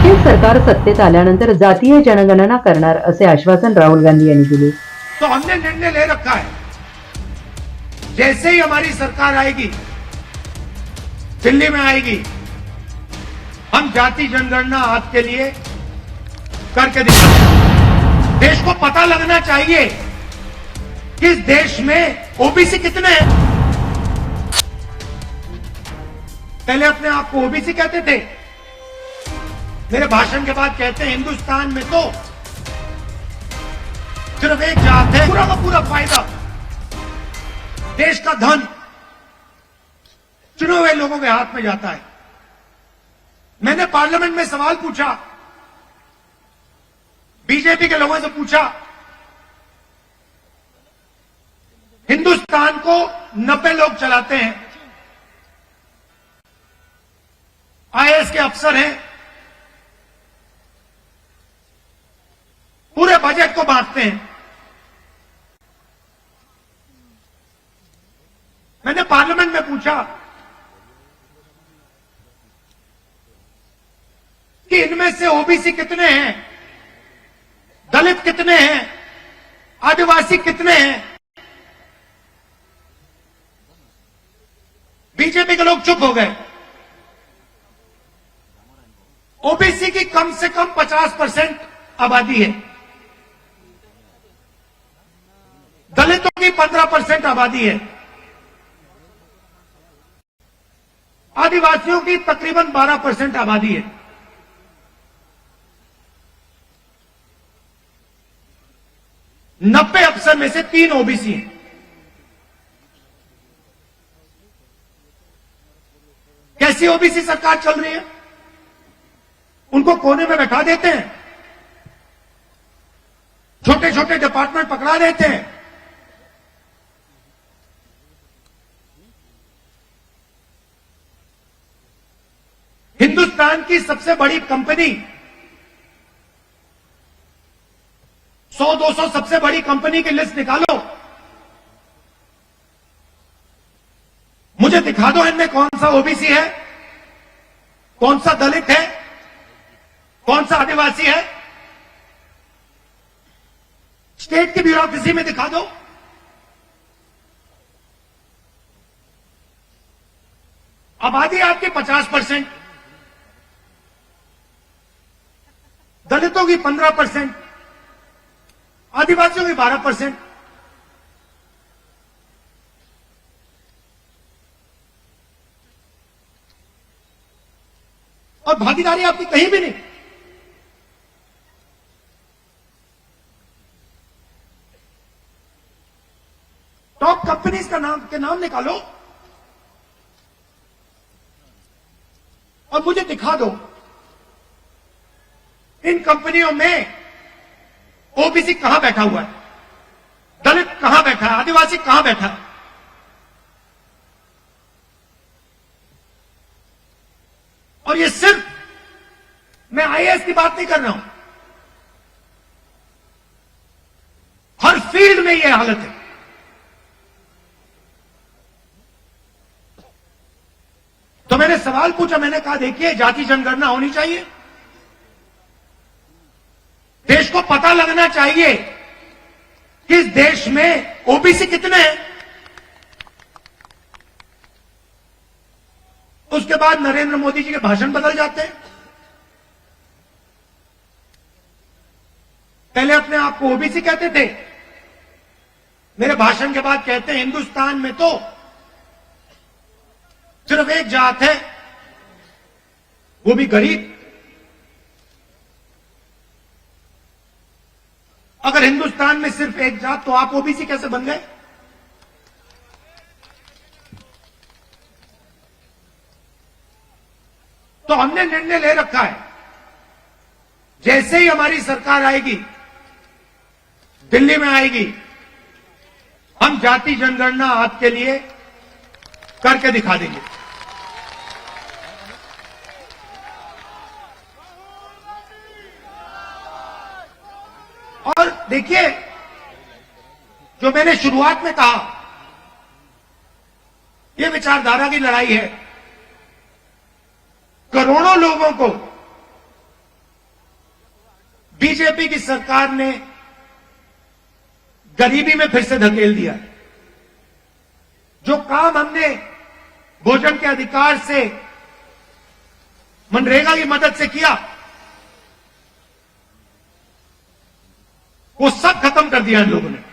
काँग्रेस सरकार सत्तेत आल्यानंतर जातीय जनगणना करणार असे आश्वासन राहुल गांधी यांनी दिले। तो हमने निर्णय ले रखा है, जैसे ही हमारी सरकार आएगी, दिल्ली में आएगी, हम जाति जनगणना आपके लिए करके दिखाएंगे। देश को पता लगना चाहिए कि इस देश में ओबीसी कितने हैं। पहले अपने आप को ओबीसी कहते थे, मेरे भाषण के बाद कहते हैं हिंदुस्तान में तो सिर्फ एक जात है, पूरा का पूरा फायदा, देश का धन चुने हुए लोगों के हाथ में जाता है। मैंने पार्लियामेंट में सवाल पूछा, बीजेपी के लोगों से पूछा, हिंदुस्तान को 90 लोग चलाते हैं, आईएएस के अफसर हैं, पूरे बजट को बांटते हैं। मैंने पार्लियामेंट में पूछा कि इनमें से ओबीसी कितने हैं, दलित कितने हैं, आदिवासी कितने हैं। बीजेपी के लोग चुप हो गए। ओबीसी की कम से कम 50% आबादी है, दलितों की 15% आबादी है, आदिवासियों की तकरीबन 12% आबादी है। नब्बे अफसर में से 3 ओबीसी हैं। कैसी ओबीसी सरकार चल रही है? उनको कोने में बैठा देते हैं, छोटे छोटे डिपार्टमेंट पकड़ा देते हैं, हिंदुस्तान की सबसे बड़ी कंपनी, 100-200 सबसे बड़ी कंपनी की लिस्ट निकालो, मुझे दिखा दो इनमें कौन सा ओबीसी है, कौन सा दलित है, कौन सा आदिवासी है। स्टेट की ब्यूरोक्रेसी में दिखा दो। आबादी आपकी 50%, दलितों की 15%, आदिवासियों की 12%। और भागीदारी आपकी कहीं भी नहीं। टॉप कंपनीज के नाम निकालो और मुझे दिखा दो इन कंपनियों में ओबीसी कहां बैठा हुआ है, दलित कहां बैठा है, आदिवासी कहां बैठा है। और ये सिर्फ मैं आईएएस की बात नहीं कर रहा हूं, हर फील्ड में यह हालत है। तो मैंने सवाल पूछा, मैंने कहा देखिए जाति जनगणना होनी चाहिए, देश को पता लगना चाहिए कि इस देश में ओबीसी कितने हैं। उसके बाद नरेंद्र मोदी जी के भाषण बदल जाते हैं। पहले अपने आप को ओबीसी कहते थे, मेरे भाषण के बाद कहते हैं हिंदुस्तान में तो सिर्फ एक जात है, वो भी गरीब। अगर हिंदुस्तान में सिर्फ एक जात, तो आप ओबीसी कैसे बन गए? तो हमने निर्णय ले रखा है, जैसे ही हमारी सरकार आएगी, दिल्ली में आएगी, हम जाति जनगणना आपके लिए करके दिखा देंगे। और देखिए, जो मैंने शुरुआत में कहा, यह विचारधारा की लड़ाई है। करोड़ों लोगों को बीजेपी की सरकार ने गरीबी में फिर से धकेल दिया। जो काम हमने भोजन के अधिकार से, मनरेगा की मदद से किया, वो सब खत्म कर दिया इन लोगों ने।